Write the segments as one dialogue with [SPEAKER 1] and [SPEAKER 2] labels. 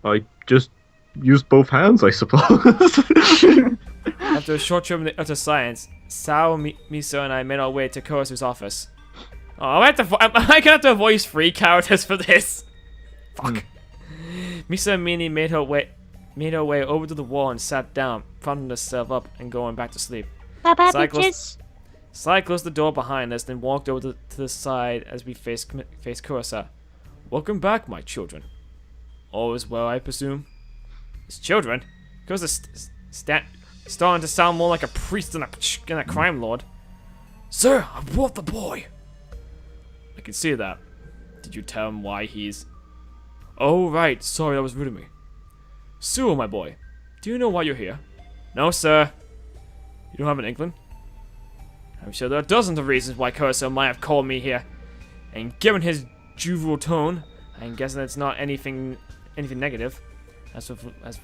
[SPEAKER 1] I just use both hands, I suppose.
[SPEAKER 2] After a short trip into science, Misa, and I made our way to Kurasu's office. Oh, am I gonna have to voice 3 characters for this? Fuck. Misa and Mini made her way over to the wall and sat down, propping herself up and going back to sleep.
[SPEAKER 3] Bye bye,
[SPEAKER 2] Cyclist
[SPEAKER 3] bitches.
[SPEAKER 2] Sly closed the door behind us, then walked over to the side as we faced Kurasa. Welcome back, my children. All is well, I presume? His children? Kurasa starting to sound more like a priest than a crime lord. Sir, I brought the boy. I can see that. Did you tell him why he's... Oh, right. Sorry, that was rude of me. Suoh, my boy. Do you know why you're here? No, sir. You don't have an inkling? I'm sure there are dozens of reasons why Kurasa might have called me here. And given his jovial tone, I'm guessing it's not anything negative. As for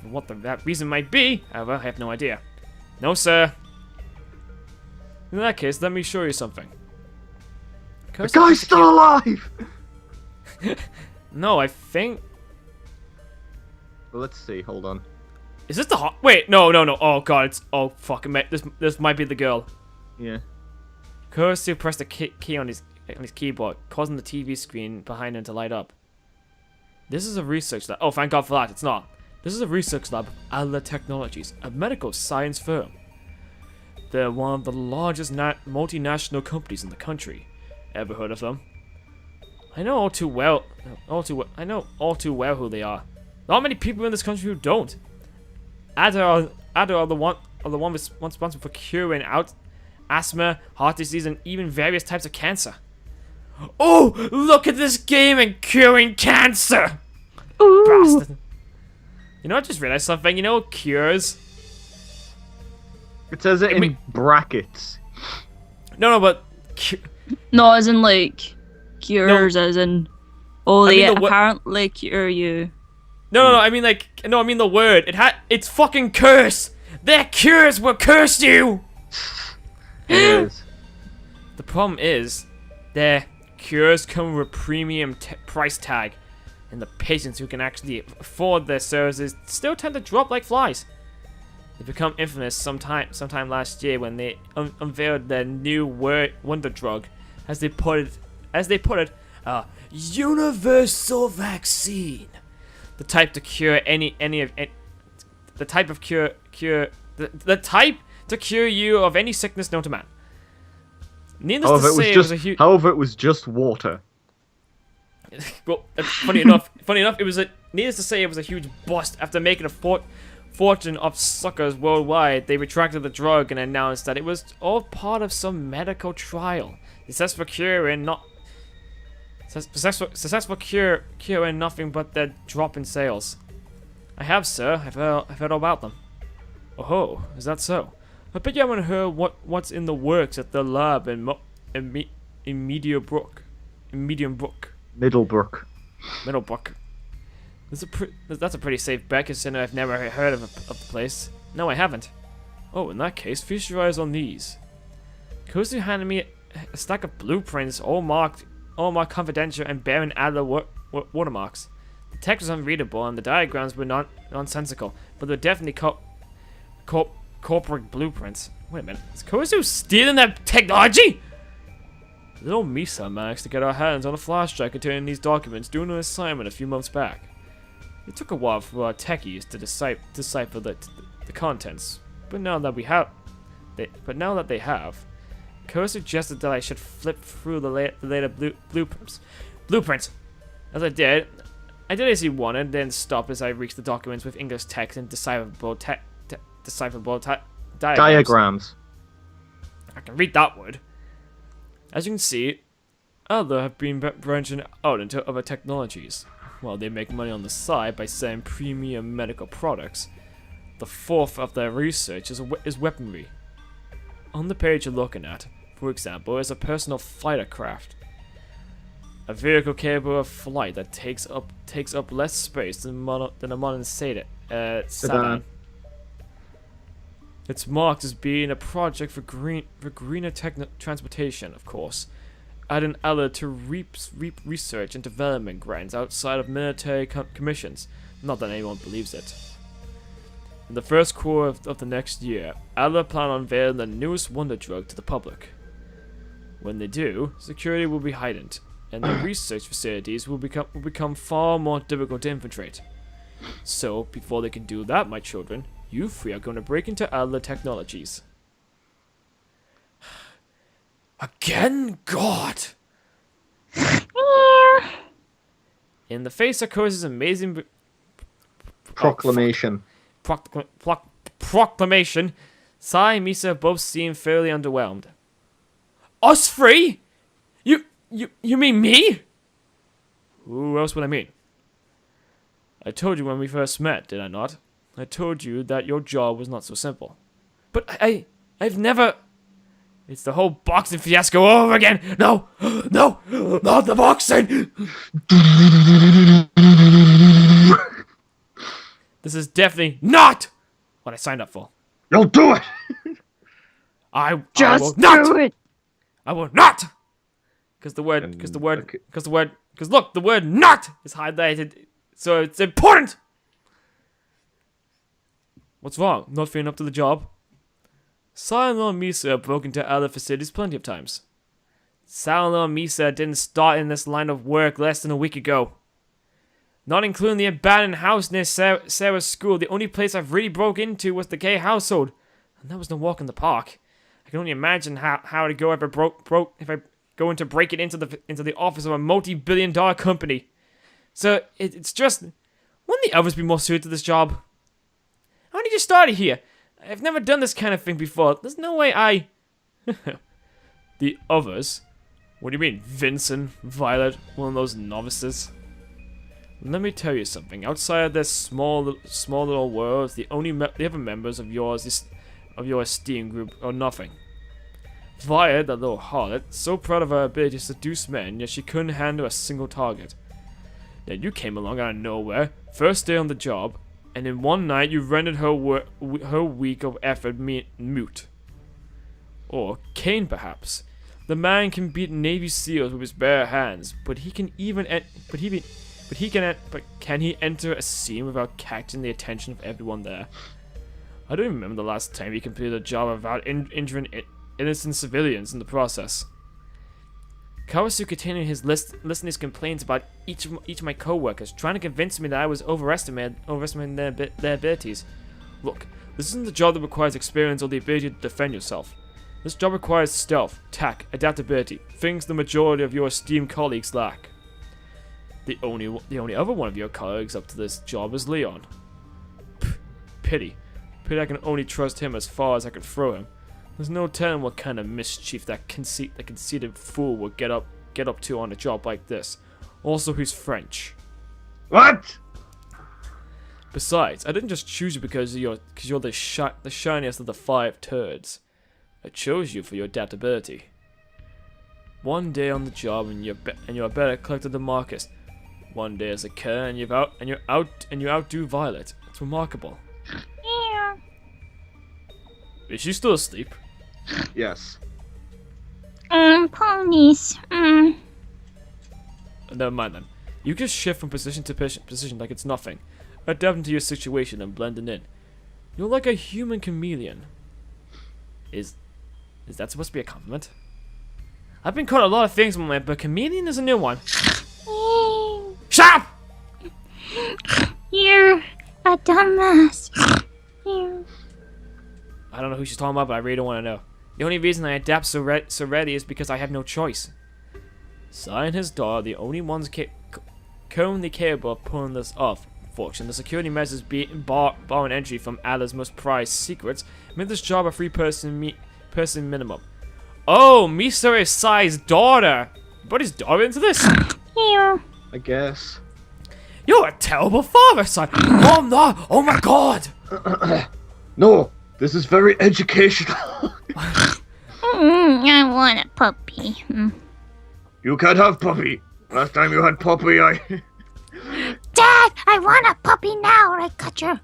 [SPEAKER 2] what that reason might be, however, I have no idea. No, sir. In that case, let me show you something.
[SPEAKER 1] The guy's still alive!
[SPEAKER 2] No, I think...
[SPEAKER 1] Well, let's see, hold on.
[SPEAKER 2] Is this the hot? Wait, no. Oh god, it's... Oh, fucking mate. This might be the girl.
[SPEAKER 1] Yeah.
[SPEAKER 2] Kurasa pressed the key on his keyboard, causing the TV screen behind him to light up. This is a research lab. Oh, thank god for that, it's not. This is a research lab of Adler Technologies, a medical science firm. They're one of the largest multinational companies in the country. Ever heard of them? I know all too well who they are. Not many people in this country who don't. Adler are the one responsible for curing asthma, heart disease, and even various types of cancer. Oh, look at this game and curing cancer!
[SPEAKER 3] Ooh.
[SPEAKER 2] Bastard. You know, I just realized something. You know, cures.
[SPEAKER 1] It says it in brackets.
[SPEAKER 2] No, but
[SPEAKER 3] No, as in like cures, as in they
[SPEAKER 2] mean
[SPEAKER 3] apparently cure you.
[SPEAKER 2] no. I mean I mean the word. It's fucking curse. Their cures will curse you.
[SPEAKER 1] It is.
[SPEAKER 2] The problem is, their cures come with a premium price tag, and the patients who can actually afford their services still tend to drop like flies. They become infamous sometime last year when they unveiled their new wonder drug, as they put it, a universal vaccine, the type to cure the type to cure you of any sickness known to man. Needless to say,
[SPEAKER 1] however, it was just water.
[SPEAKER 2] Well, funny enough, needless to say, it was a huge bust. After making a fortune of suckers worldwide, they retracted the drug and announced that it was all part of some medical trial. Successful curing nothing but their drop in sales. I have, sir. I've heard all about them. Oh, is that so? I bet you haven't heard what's in the works at the lab in Middlebrook.
[SPEAKER 1] Middlebrook.
[SPEAKER 2] That's a pretty safe bet, considering I've never heard of the place. No, I haven't. Oh, in that case, feast your eyes on these. Kosu handed me a stack of blueprints, all marked confidential and bearing Adler watermarks. The text was unreadable and the diagrams were nonsensical, but they're definitely corporate blueprints. Wait a minute, is Kosu stealing that technology? Little Misa managed to get our hands on a flash drive containing these documents during an assignment a few months back. It took a while for our techies to decipher the contents, but now that they have, Ko suggested that I should flip through the later blueprints. As I did as he wanted, then stopped as I reached the documents with English text and decipherable diagrams. I can read that word. As you can see, Adler have been branching out into other technologies. While they make money on the side by selling premium medical products, the fourth of their research is weaponry. On the page you're looking at, for example, is a personal fighter craft. A vehicle capable of flight that takes up less space than a modern sedan. It's marked as being a project for greener transportation, of course. adding Ella to reap research and development grants outside of military commissions. Not that anyone believes it. In the first quarter of the next year, Ella plan on unveiling the newest wonder drug to the public. When they do, security will be heightened, and the research facilities will become far more difficult to infiltrate. So, before they can do that, my children, you three are going to break into Ella Technologies. Again, God! In the face of Curse's amazing
[SPEAKER 1] Proclamation.
[SPEAKER 2] Proclamation, Sai and Misa both seem fairly underwhelmed. Us three? You mean me? Who else would I mean? I told you when we first met, did I not? I told you that your job was not so simple. But I've never... It's the whole boxing fiasco all over again! No! No! Not the boxing! This is definitely not what I signed up for.
[SPEAKER 1] You'll do it!
[SPEAKER 2] I will
[SPEAKER 3] Just
[SPEAKER 2] not!
[SPEAKER 3] do it.
[SPEAKER 2] I will not! Because the word not is highlighted, so it's important! What's wrong? Not feeling up to the job? Scion and Misa have broken into other facilities plenty of times. Scion and Misa didn't start in this line of work less than a week ago. Not including the abandoned house near Sarah's school, the only place I've really broke into was the gay household. And that was no walk in the park. I can only imagine how it'd go if I go into break it into the office of a multi-billion-dollar company. So it's just, wouldn't the others be more suited to this job? How did you start here? I've never done this kind of thing before. There's no way I... The others? What do you mean, Vincent, Violet, one of those novices? Let me tell you something. Outside of this small little world, the other members of your esteem group are nothing. Violet, that little harlot, so proud of her ability to seduce men, yet she couldn't handle a single target. Then you came along out of nowhere, first day on the job, and in one night you rendered her week of effort moot. Or Kane, perhaps. The man can beat Navy SEALs with his bare hands, but can he enter a scene without catching the attention of everyone there? I don't remember the last time he completed a job without injuring innocent civilians in the process. Kawasu continued listing his complaints about each of my co-workers, trying to convince me that I was overestimating their abilities. Look, this isn't a job that requires experience or the ability to defend yourself. This job requires stealth, tact, adaptability, things the majority of your esteemed colleagues lack. The only other one of your colleagues up to this job is Leon. Pity I can only trust him as far as I can throw him. There's no telling what kind of mischief that conceited fool will get up to on a job like this. Also, he's French.
[SPEAKER 1] What?
[SPEAKER 2] Besides, I didn't just choose you because you're the shiniest of the 5 turds. I chose you for your adaptability. One day on the job and you're a better collector than Marcus. One day as a killer and you outdo Violet. It's remarkable.
[SPEAKER 3] Yeah.
[SPEAKER 2] Is she still asleep?
[SPEAKER 1] Yes.
[SPEAKER 3] Ponies.
[SPEAKER 2] Never mind then. You just shift from position to position like it's nothing. Adapt to your situation and blending in. You're like a human chameleon. Is that supposed to be a compliment? I've been called a lot of things, but chameleon is a new one. Shut up!
[SPEAKER 3] You're a dumbass.
[SPEAKER 2] I don't know who she's talking about, but I really don't want to know. The only reason I adapt so readily is because I have no choice. Sai and his daughter are the only ones currently capable of pulling this off. Fortunately, the security measures barring entry from Allah's most prized secrets made this job a 3-person minimum. Oh, Misa is Sai's daughter! But his daughter into this?
[SPEAKER 3] Yeah.
[SPEAKER 1] I guess.
[SPEAKER 2] You're a terrible father, Sai! Oh no! Oh my god!
[SPEAKER 1] No! This is very educational.
[SPEAKER 3] I want a puppy.
[SPEAKER 1] You can't have puppy. Last time you had puppy,
[SPEAKER 3] Dad, I want a puppy now, or I cut you.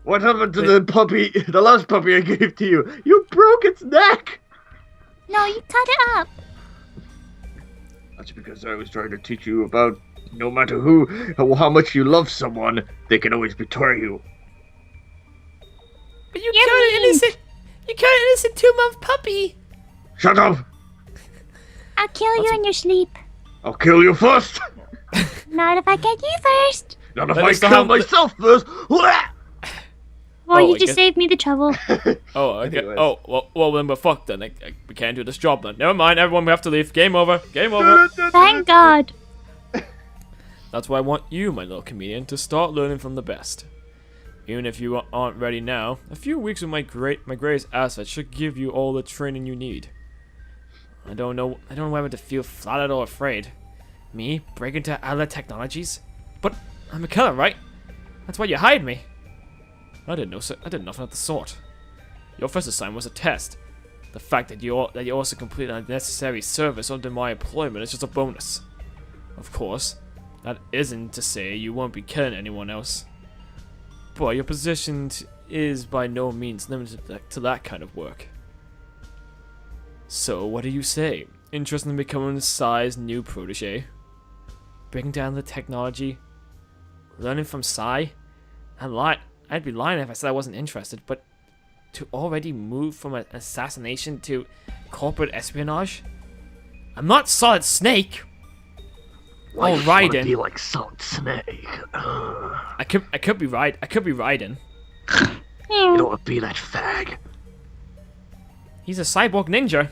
[SPEAKER 1] What happened to the puppy, the last puppy I gave to you? You broke its neck!
[SPEAKER 3] No, you cut it up.
[SPEAKER 1] That's because I was trying to teach you about no matter how much you love someone, they can always betray you.
[SPEAKER 2] But you killed an innocent. You killed an innocent 2-month puppy.
[SPEAKER 1] Shut up!
[SPEAKER 4] I'll kill you in your sleep.
[SPEAKER 1] I'll kill you first!
[SPEAKER 4] Not if I get you first.
[SPEAKER 1] Not if
[SPEAKER 2] But
[SPEAKER 1] I
[SPEAKER 2] it's the
[SPEAKER 1] kill
[SPEAKER 2] hum-
[SPEAKER 1] myself first!
[SPEAKER 4] Or you
[SPEAKER 2] I
[SPEAKER 4] just
[SPEAKER 2] guess-
[SPEAKER 4] saved me the trouble.
[SPEAKER 2] Oh, okay.
[SPEAKER 1] Anyways.
[SPEAKER 2] Well, then we're fucked then. We can't do this job then. Never mind, everyone, we have to leave. Game over. Game over.
[SPEAKER 4] Thank God.
[SPEAKER 2] That's why I want you, my little comedian, to start learning from the best. Even if you aren't ready now, a few weeks with my greatest asset should give you all the training you need. I don't know whether to feel flattered or afraid. Me break into other technologies? But I'm a killer, right? That's why you hired me. I did nothing of the sort. Your first assignment was a test. The fact that you also completed a necessary service under my employment is just a bonus. Of course, that isn't to say you won't be killing anyone else. But your position is by no means limited to that kind of work. So, what do you say? Interested in becoming Psy's new protege? Breaking down the technology? Learning from Psy? I'd be lying if I said I wasn't interested, but to already move from an assassination to corporate espionage? I'm not Solid Snake!
[SPEAKER 1] Why
[SPEAKER 2] Oh,
[SPEAKER 1] do you wanna
[SPEAKER 2] Raiden.
[SPEAKER 1] be like Solid Snake?
[SPEAKER 2] I could be Raiden.
[SPEAKER 1] You don't want to be that fag.
[SPEAKER 2] He's a cyborg ninja.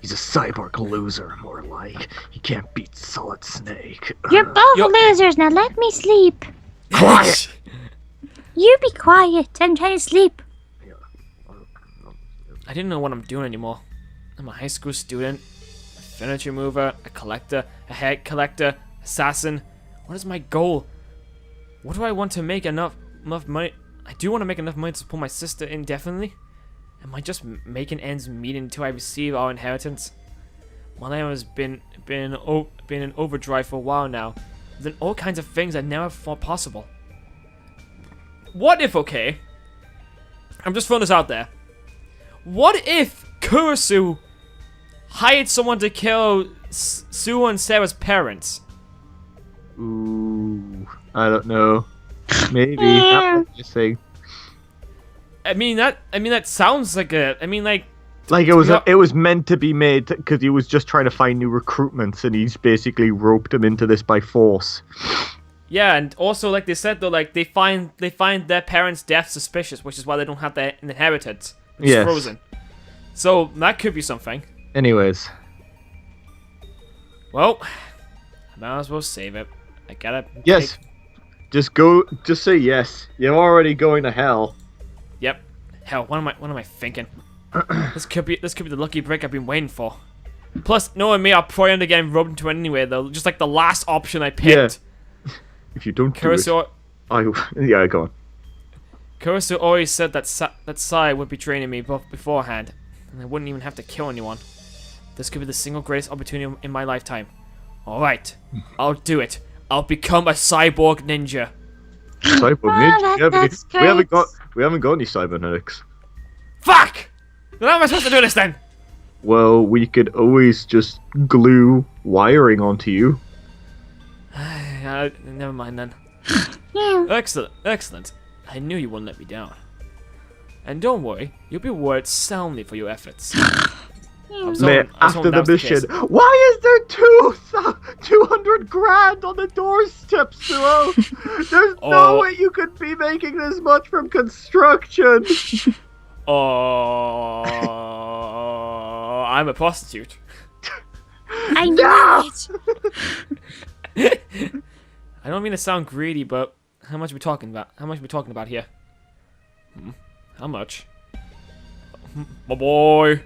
[SPEAKER 1] He's a cyborg loser, more like. He can't beat Solid Snake.
[SPEAKER 4] You're both
[SPEAKER 2] Yo-
[SPEAKER 4] losers. Now let me sleep.
[SPEAKER 1] Quiet!
[SPEAKER 4] You be quiet. I'm trying to sleep.
[SPEAKER 2] I didn't know what I'm doing anymore. I'm a high school student, a furniture mover, a collector, a head collector, assassin. What is my goal? What do I want to make enough money? I do want to make enough money to support my sister indefinitely. Am I just making ends meet until I receive our inheritance? My life has been in overdrive for a while now. I've done all kinds of things I never thought possible. What if, okay? I'm just throwing this out there. What if Kurisu hired someone to kill Suoh and Sarah's parents?
[SPEAKER 1] Ooh, I don't know. Maybe. That might be a thing.
[SPEAKER 2] I mean that sounds like a. I mean like.
[SPEAKER 1] Like it was meant to be made because he was just trying to find new recruitments, and he's basically roped him into this by force.
[SPEAKER 2] Yeah, and also like they said though, like they find their parents' death suspicious, which is why they don't have their inheritance, which is
[SPEAKER 1] Yes.
[SPEAKER 2] frozen. So that could be something.
[SPEAKER 1] Anyways,
[SPEAKER 2] Well, I might as well save it. I gotta.
[SPEAKER 1] yes, just go. Just say yes. You're already going to hell.
[SPEAKER 2] Yep. Hell, what am I thinking? This could be the lucky break I've been waiting for. Plus, knowing me, I'll probably end up getting roped into it anyway, though. Just like the last option I picked.
[SPEAKER 1] If you don't do
[SPEAKER 2] Kurisu,
[SPEAKER 1] it, yeah, go on.
[SPEAKER 2] Kurisu always said that Sai would be training me beforehand, and I wouldn't even have to kill anyone. This could be the single greatest opportunity in my lifetime. Alright, I'll do it. I'll become a cyborg ninja.
[SPEAKER 1] Cyborg ninja.
[SPEAKER 4] that's
[SPEAKER 1] We haven't got any cybernetics.
[SPEAKER 2] Fuck! Then how am I supposed to do this then?
[SPEAKER 1] Well, we could always just glue wiring onto you.
[SPEAKER 2] Never mind then.
[SPEAKER 4] Yeah.
[SPEAKER 2] Excellent. I knew you wouldn't let me down. And don't worry, you'll be rewarded soundly for your efforts.
[SPEAKER 1] Man, after the mission, why is there 200 grand on the doorstep, Suoh? There's
[SPEAKER 2] Oh.
[SPEAKER 1] no way you could be making this much from construction.
[SPEAKER 2] Oh, I'm a prostitute.
[SPEAKER 4] I knew
[SPEAKER 1] No!
[SPEAKER 4] it.
[SPEAKER 2] I don't mean to sound greedy, but how much are we talking about? How much are we talking about here? How much? My boy.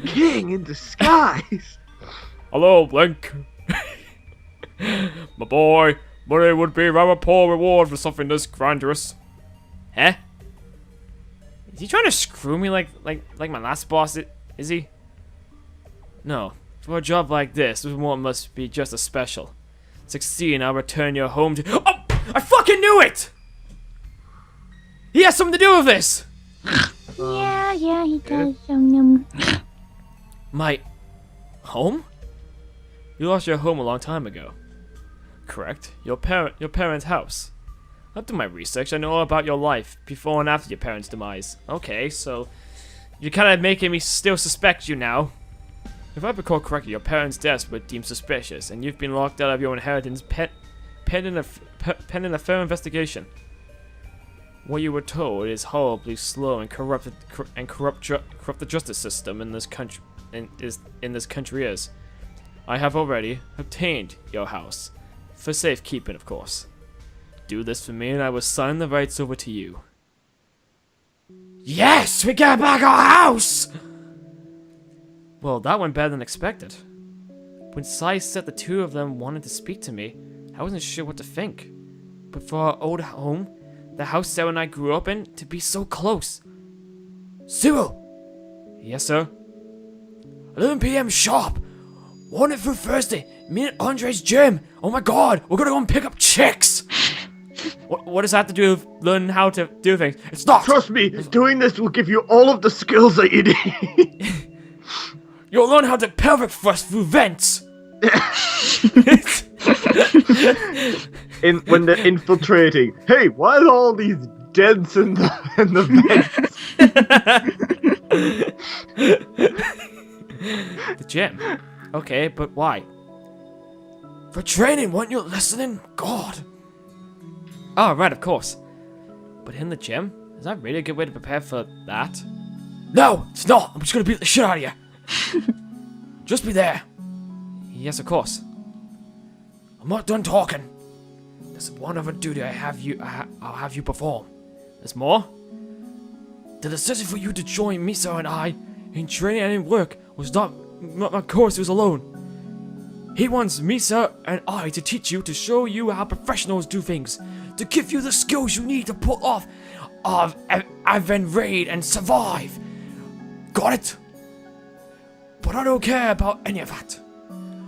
[SPEAKER 1] King in disguise.
[SPEAKER 2] Hello, Blink. My boy, money would be a rather poor reward for something this grandiose. Huh? Is he trying to screw me like my last boss? Is he? No. For a job like this one must be just as special. Succeed and I'll return your home to— Oh! I fucking knew it! He has something to do with this!
[SPEAKER 4] Yeah, he does. Oh, no.
[SPEAKER 2] My Home? You lost your home a long time ago. Correct. Your parents' house. I've done my research. I know all about your life before and after your parents' demise. Okay, so you're kind of making me still suspect you now. If I recall correctly, your parents' deaths were deemed suspicious, and you've been locked out of your inheritance pending a fair investigation. What you were told is horribly slow and corrupt the justice system in this country. In this country is. I have already obtained your house, for safekeeping, of course. Do this for me, and I will sign the rights over to you. Yes, we get back our house. Well, that went better than expected. When Sai said the two of them wanted to speak to me, I wasn't sure what to think. But for our old home, the house Sarah and I grew up in, to be so close. Suoh! Yes, sir? 11 p.m. sharp. Wanted through Thursday. Me at Andre's gym. Oh my god, we're gonna go and pick up chicks. What does that have to do with learning how to do things? It's not.
[SPEAKER 1] Trust me, doing this will give you all of the skills that you need.
[SPEAKER 2] You'll learn how to pelvic thrust through vents.
[SPEAKER 1] When they're infiltrating. Hey, why are all these dents in the vents?
[SPEAKER 2] The gym. Okay, but why? For training, weren't you listening? God. Oh, right, of course. But in the gym? Is that really a good way to prepare for that? No, it's not. I'm just gonna beat the shit out of you. Just be there. Yes, of course. I'm not done talking. There's one other duty I'll have you perform. There's more? The decision for you to join Misa and I in training and in work was not my course was alone. He wants Misa and I to teach you, to show you how professionals do things, to give you the skills you need to pull off an raid and survive. Got it? But I don't care about any of that.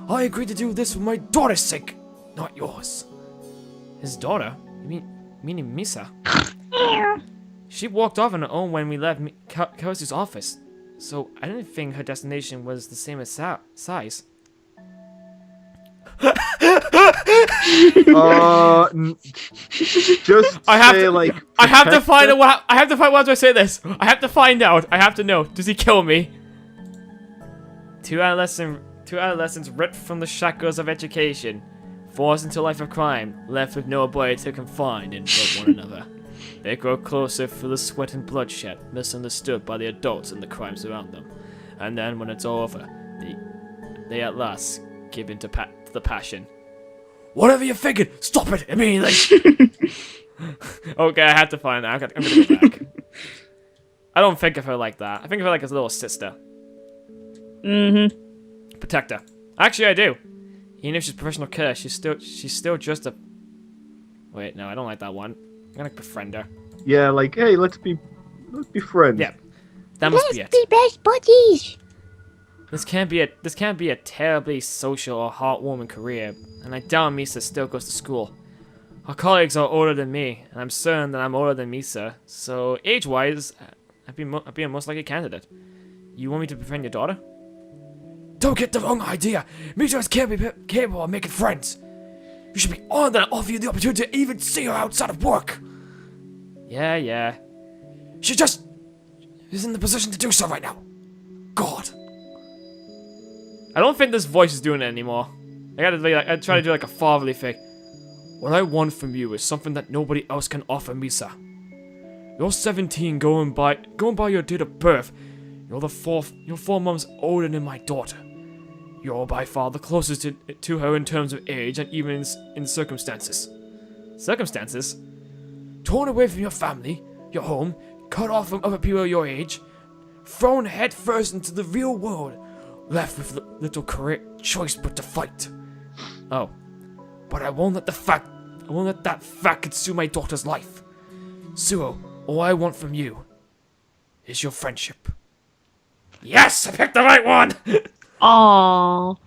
[SPEAKER 2] I agreed to do this for my daughter's sake, not yours. His daughter? Meaning Misa? She walked off on her own when we left Kelsey's office, so I didn't think her destination was the same as Sai's.
[SPEAKER 1] Just
[SPEAKER 2] I have
[SPEAKER 1] say,
[SPEAKER 2] to,
[SPEAKER 1] like,
[SPEAKER 2] I have to find
[SPEAKER 1] protect
[SPEAKER 2] out. I have to find. How do I say this? I have to find out. I have to know. Does he kill me? Two adolescents ripped from the shackles of education, forced into a life of crime, left with nobody to confide in but one another. They grow closer through the sweat and bloodshed, misunderstood by the adults and the crimes around them. And then, when it's all over, they at last give in to the passion. Whatever you figured, stop it immediately! Okay, I have to find out. I'm gonna go back. I don't think of her like that. I think of her like his little sister.
[SPEAKER 3] Mm-hmm.
[SPEAKER 2] Protector. Actually, I do. Even if she's professional killer, she's still just a... Wait, no, I don't like that one. I'm gonna befriend her.
[SPEAKER 1] Yeah, like, hey, let's be friends.
[SPEAKER 2] Yeah, that must be it.
[SPEAKER 4] Let's be best buddies.
[SPEAKER 2] This can't be a terribly social or heartwarming career, and I doubt Misa still goes to school. Our colleagues are older than me, and I'm certain that I'm older than Misa, so age-wise, I'd be a most likely candidate. You want me to befriend your daughter? Don't get the wrong idea. Misa is capable of making friends. You should be honored that I offer you the opportunity to even see her outside of work. Yeah. She just is in the position to do so right now. God. I don't think this voice is doing it anymore. I try to do like a fatherly thing. What I want from you is something that nobody else can offer, Misa. You're 17, going by your date of birth. You're 4 months older than my daughter. You're by far the closest to her in terms of age and even in circumstances. Circumstances? Torn away from your family, your home, cut off from other people your age, thrown headfirst into the real world, left with little career choice but to fight. Oh, but I won't let that fact consume my daughter's life. Suoh, all I want from you is your friendship. Yes, I picked the right one!
[SPEAKER 3] Aww.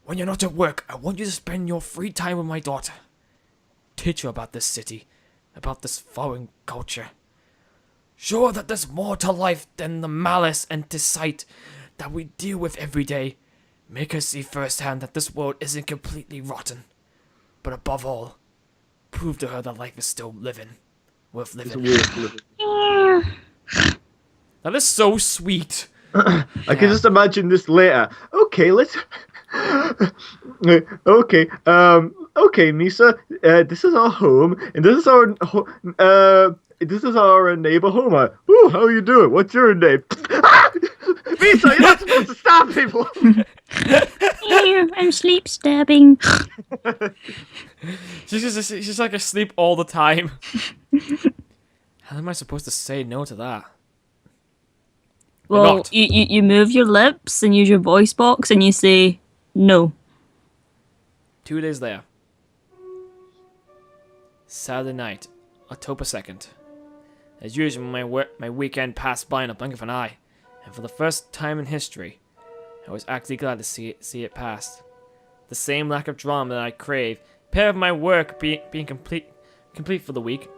[SPEAKER 2] When you're not at work, I want you to spend your free time with my daughter. Teach her about this city, about this foreign culture. Show her that there's more to life than the malice and deceit that we deal with every day make her see firsthand that this world isn't completely rotten. But above all, prove to her that life is still worth living.
[SPEAKER 4] Yeah.
[SPEAKER 2] That is so sweet.
[SPEAKER 1] I can just imagine this later. Okay, let's. Okay, okay, Misa. This is our home, and this is our neighbor Homer. Ooh, how you doing? What's your name? Misa, you're not supposed to stab people.
[SPEAKER 4] Ew, I'm sleep stabbing.
[SPEAKER 2] She's like asleep all the time. How am I supposed to say no to that?
[SPEAKER 3] Well,
[SPEAKER 2] not.
[SPEAKER 3] you move your lips and use your voice box and you say no.
[SPEAKER 2] 2 days later. Saturday night, October 2nd. As usual, my weekend passed by in a blink of an eye, and for the first time in history, I was actually glad to see it pass. The same lack of drama that I crave, paired with my work being complete for the week,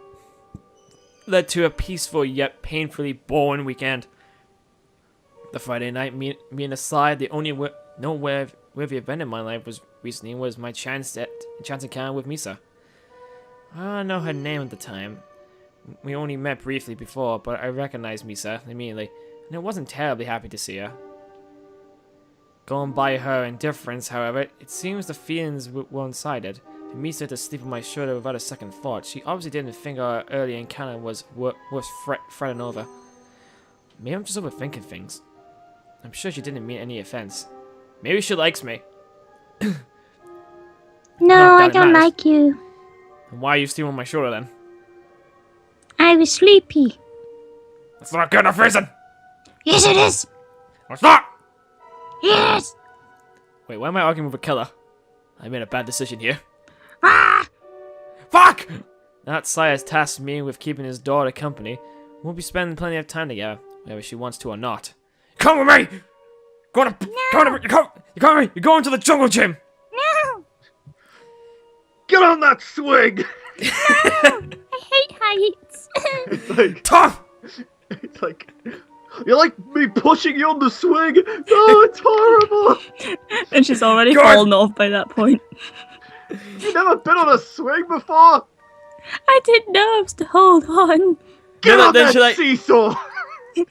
[SPEAKER 2] led to a peaceful yet painfully boring weekend. The Friday night, me and aside, the only worthy event in my life was my chance encounter with Misa. I don't know her name at the time. We only met briefly before, but I recognized Misa immediately, and I wasn't terribly happy to see her. Going by her indifference, however, it seems the feelings were one-sided. For Misa to sleep on my shoulder without a second thought, she obviously didn't think our early encounter was worth fretting over. Maybe I'm just overthinking things. I'm sure she didn't mean any offense. Maybe she likes me.
[SPEAKER 4] No,
[SPEAKER 2] Not that
[SPEAKER 4] I
[SPEAKER 2] it
[SPEAKER 4] don't
[SPEAKER 2] matters.
[SPEAKER 4] like you.
[SPEAKER 2] And why are you sleeping on my shoulder then?
[SPEAKER 4] I was sleepy.
[SPEAKER 2] That's not a good enough reason!
[SPEAKER 4] Yes, it is.
[SPEAKER 2] It's not!
[SPEAKER 4] Yes.
[SPEAKER 2] Wait, why am I arguing with a killer? I made a bad decision here.
[SPEAKER 4] Ah!
[SPEAKER 2] Fuck! Now that Sai has tasked me with keeping his daughter company, we'll be spending plenty of time together, whether she wants to or not. Come with me! You're going to the jungle gym!
[SPEAKER 4] No.
[SPEAKER 1] Get on that swing.
[SPEAKER 4] I hate heights.
[SPEAKER 1] It's like,
[SPEAKER 2] Tough!
[SPEAKER 1] it's like, you're like me pushing you on the swing. No, it's horrible.
[SPEAKER 3] And she's already
[SPEAKER 2] God.
[SPEAKER 3] fallen off by that point.
[SPEAKER 1] You never been on a swing before?
[SPEAKER 3] I didn't know I was to hold on.
[SPEAKER 1] Get
[SPEAKER 2] No,
[SPEAKER 1] on
[SPEAKER 2] then
[SPEAKER 1] that
[SPEAKER 2] she, like-
[SPEAKER 1] seesaw.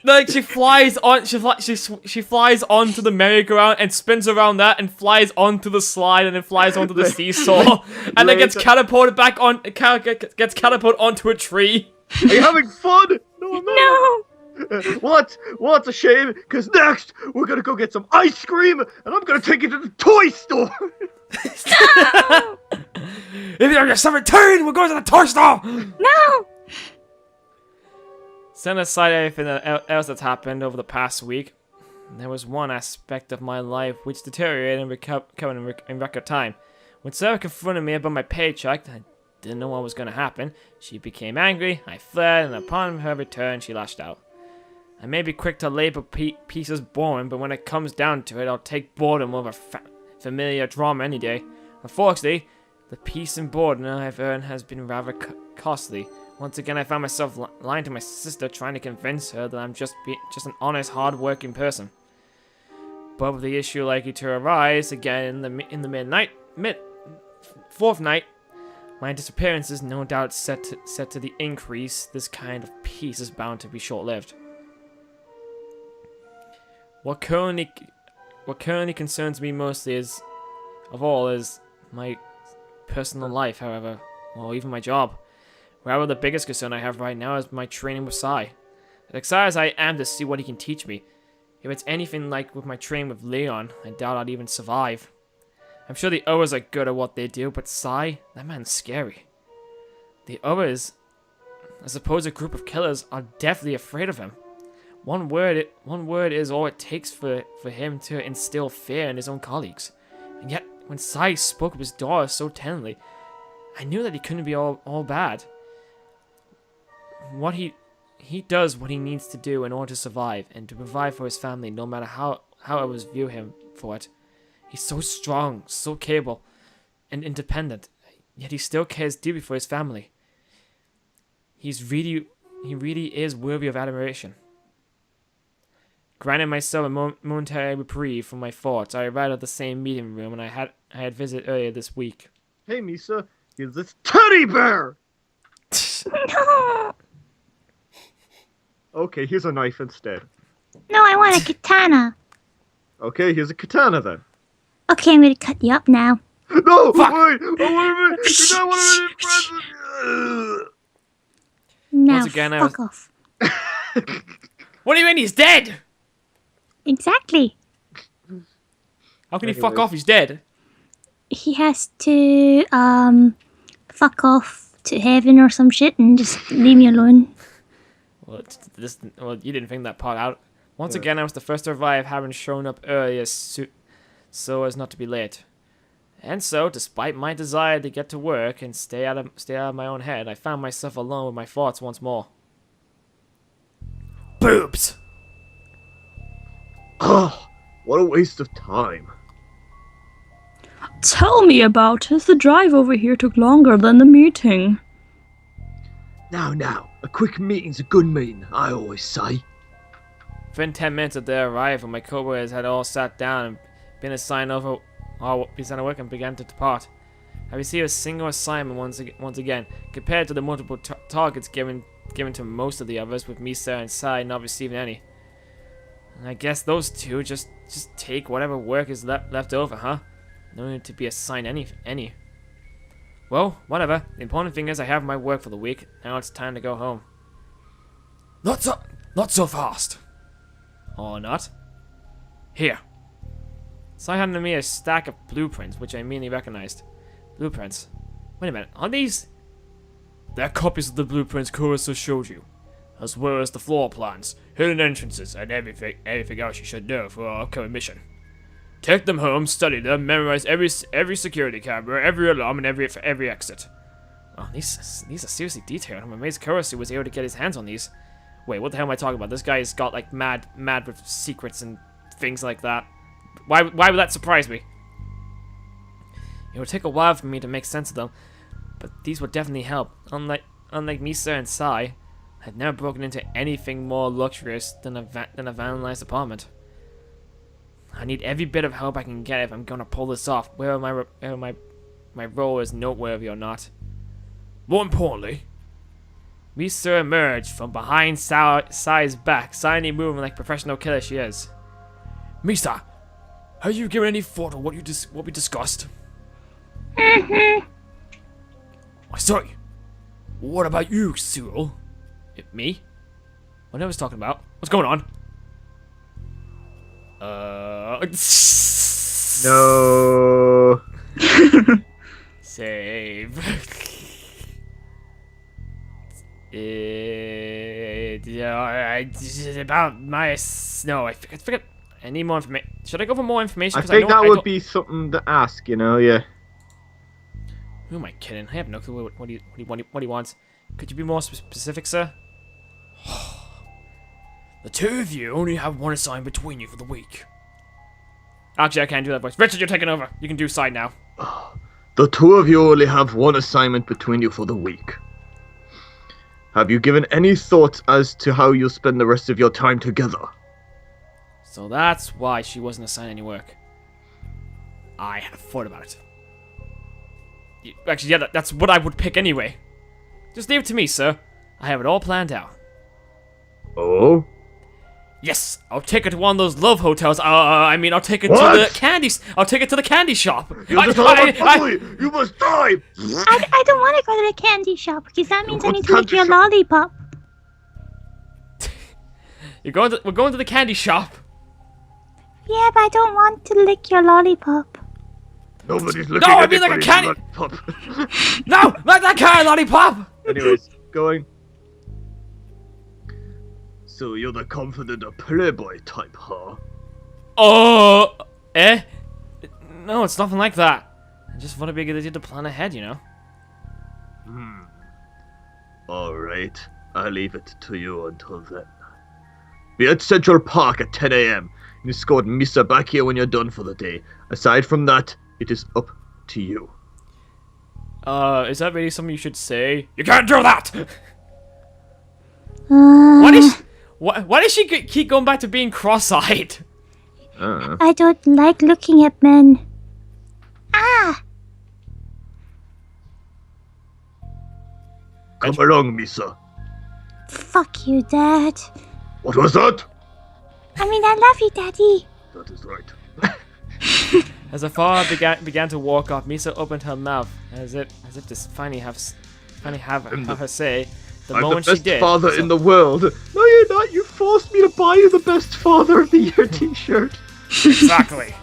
[SPEAKER 2] Like she flies onto the merry-go-round and spins around that and flies onto the slide and then flies onto the seesaw and then gets catapulted back on gets catapulted onto a tree.
[SPEAKER 1] Are you having fun? No, I'm not.
[SPEAKER 4] No.
[SPEAKER 1] What? Well, it's a shame, because next we're gonna go get some ice cream, and I'm gonna take you to the toy store.
[SPEAKER 2] If you're 17, we're going to the toy store!
[SPEAKER 4] No.
[SPEAKER 2] Set aside everything else that's happened over the past week, there was one aspect of my life which deteriorated and recovered in record time. When Sarah confronted me about my paycheck, I didn't know what was going to happen. She became angry, I fled, and upon her return, she lashed out. I may be quick to label pieces boring, but when it comes down to it, I'll take boredom over familiar drama any day. Unfortunately, the peace and boredom I've earned has been rather costly. Once again, I found myself lying to my sister, trying to convince her that I'm just an honest, hard-working person. But with the issue likely to arise again in the fourth night, my disappearance is no doubt set to the increase. This kind of peace is bound to be short-lived. What currently concerns me mostly is my personal life, however, or even my job. However, the biggest concern I have right now is my training with Sai. As excited as I am to see what he can teach me, if it's anything like with my training with Leon, I doubt I'd even survive. I'm sure the others are good at what they do, but Sai, that man's scary. The others, I suppose a group of killers, are definitely afraid of him. One word is all it takes for him to instill fear in his own colleagues. And yet, when Sai spoke of his daughter so tenderly, I knew that he couldn't be all bad. What he does what he needs to do in order to survive and to provide for his family, no matter how others view him for it. He's so strong, so capable, and independent, yet he still cares deeply for his family. He really is worthy of admiration. Granting myself a momentary reprieve from my thoughts, I arrived at the same meeting room and I had visited earlier this week.
[SPEAKER 1] Hey, Misa, here's this teddy bear!
[SPEAKER 4] No.
[SPEAKER 1] Okay, here's a knife instead.
[SPEAKER 4] No, I want a katana.
[SPEAKER 1] Okay, here's a katana then.
[SPEAKER 4] Okay, I'm gonna cut you up now.
[SPEAKER 1] No!
[SPEAKER 2] Fuck!
[SPEAKER 1] Wait! I want to be
[SPEAKER 4] Now,
[SPEAKER 2] Once again, I
[SPEAKER 4] fuck
[SPEAKER 2] was-
[SPEAKER 4] off.
[SPEAKER 2] What do you mean he's dead?
[SPEAKER 4] Exactly.
[SPEAKER 2] How can he fuck
[SPEAKER 1] Anyways.
[SPEAKER 2] off? He's dead.
[SPEAKER 4] He has to, fuck off to heaven or some shit and just leave me alone.
[SPEAKER 2] Well, you didn't think that part out. Once again, I was the first to arrive, having shown up earlier so as not to be late. And so, despite my desire to get to work and stay out of my own head, I found myself alone with my thoughts once more. Boobs!
[SPEAKER 1] Oh, what a waste of time.
[SPEAKER 3] Tell me about it. The drive over here took longer than the meeting.
[SPEAKER 1] Now, a quick meeting's a good meeting, I always say.
[SPEAKER 2] Within 10 minutes of their arrival, my co-workers had all sat down and been assigned work and began to depart. I received a single assignment once again, compared to the multiple targets given to most of the others, with Misa and Sai not receiving any. And I guess those two just take whatever work is left over, huh? No need to be assigned any. Well, whatever. The important thing is I have my work for the week. Now it's time to go home. Not so fast. Or not. Here. Sai handed me a stack of blueprints, which I immediately recognized. Blueprints? Wait a minute, are these? They're copies of the blueprints Kurasa showed you, as well as the floor plans, hidden entrances, and everything else you should know for our upcoming mission. Take them home, study them, memorize every security camera, every alarm, and every exit. Oh, these are seriously detailed. I'm amazed Kurasa was able to get his hands on these. Wait, what the hell am I talking about? This guy's got like mad with secrets and things like that. Why would that surprise me? It would take a while for me to make sense of them, but these would definitely help. Unlike Misa and Sai, I had never broken into anything more luxurious than a vandalized apartment. I need every bit of help I can get if I'm gonna pull this off, whether my role is noteworthy or not. More importantly, Misa emerged from behind Sai's back, silently moving like professional killer she is. Misa, have you given any thought to what we discussed? I sorry. What about you, Suoh? Me? What I was talking about? What's going on?
[SPEAKER 1] No.
[SPEAKER 2] Save. About my I forget. I need more information. Should I go for more information?
[SPEAKER 1] I
[SPEAKER 2] 'Cause
[SPEAKER 1] think
[SPEAKER 2] don't-
[SPEAKER 1] that
[SPEAKER 2] I
[SPEAKER 1] would
[SPEAKER 2] don't-
[SPEAKER 1] be something to ask, yeah.
[SPEAKER 2] Who am I kidding? I have no clue what he wants. Could you be more specific, sir? The two of you only have one assignment between you for the week. Actually, I can't do that voice. Richard, you're taking over. You can do side now.
[SPEAKER 1] The two of you only have one assignment between you for the week. Have you given any thought as to how you'll spend the rest of your time together?
[SPEAKER 2] So that's why she wasn't assigned any work. I had thought about it. Actually, yeah, that's what I would pick anyway. Just leave it to me, sir. I have it all planned out.
[SPEAKER 1] Oh?
[SPEAKER 2] Yes, I'll take it to one of those love hotels. I'll take it
[SPEAKER 1] What?
[SPEAKER 2] to the candies. I'll take it to the candy shop.
[SPEAKER 1] You're the son of a bully! You must die!
[SPEAKER 4] I don't want to go to the candy shop because that means I
[SPEAKER 1] What
[SPEAKER 4] need to lick
[SPEAKER 1] candy
[SPEAKER 4] your
[SPEAKER 1] shop?
[SPEAKER 4] lollipop.
[SPEAKER 2] We're going to the candy shop.
[SPEAKER 4] Yeah, but I don't want to lick your lollipop.
[SPEAKER 1] Nobody's looking
[SPEAKER 2] No, I
[SPEAKER 1] at
[SPEAKER 2] mean like a
[SPEAKER 1] anybody's
[SPEAKER 2] candy-
[SPEAKER 1] lollipop.
[SPEAKER 2] No, not that kind of lollipop.
[SPEAKER 1] Anyways, going. So you're the confident playboy type, huh?
[SPEAKER 2] Eh? No, it's nothing like that. I just want to be a good idea to plan ahead, you know.
[SPEAKER 1] Alright, I'll leave it to you until then. Be at Central Park at 10 a.m. You escort Misa back here when you're done for the day. Aside from that, it is up to you.
[SPEAKER 2] Is that really something you should say? You can't do that!
[SPEAKER 4] Uh,
[SPEAKER 2] Why does she keep going back to being cross-eyed?
[SPEAKER 4] I don't like looking at men. Ah!
[SPEAKER 1] Come along, Misa.
[SPEAKER 4] Fuck you, Dad.
[SPEAKER 1] What was that?
[SPEAKER 4] I mean, I love you, Daddy.
[SPEAKER 1] That is right.
[SPEAKER 2] As her father began to walk off, Misa opened her mouth as if to finally have her say. The
[SPEAKER 1] I'm the
[SPEAKER 2] moment
[SPEAKER 1] best
[SPEAKER 2] she did,
[SPEAKER 1] father in the world. No, you're not. You forced me to buy you the best father of the year t-shirt.
[SPEAKER 2] Exactly.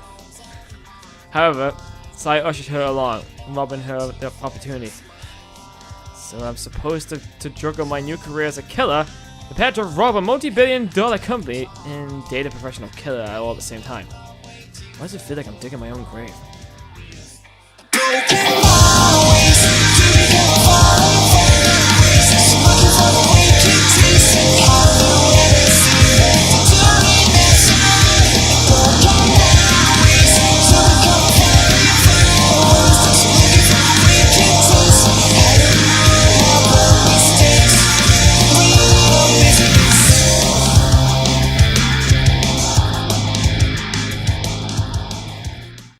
[SPEAKER 2] However, Sai ushered her along, robbing her the opportunity. So I'm supposed to juggle my new career as a killer, prepared to rob a multi-billion-dollar company, and date a professional killer all at the same time. Why does it feel like I'm digging my own grave?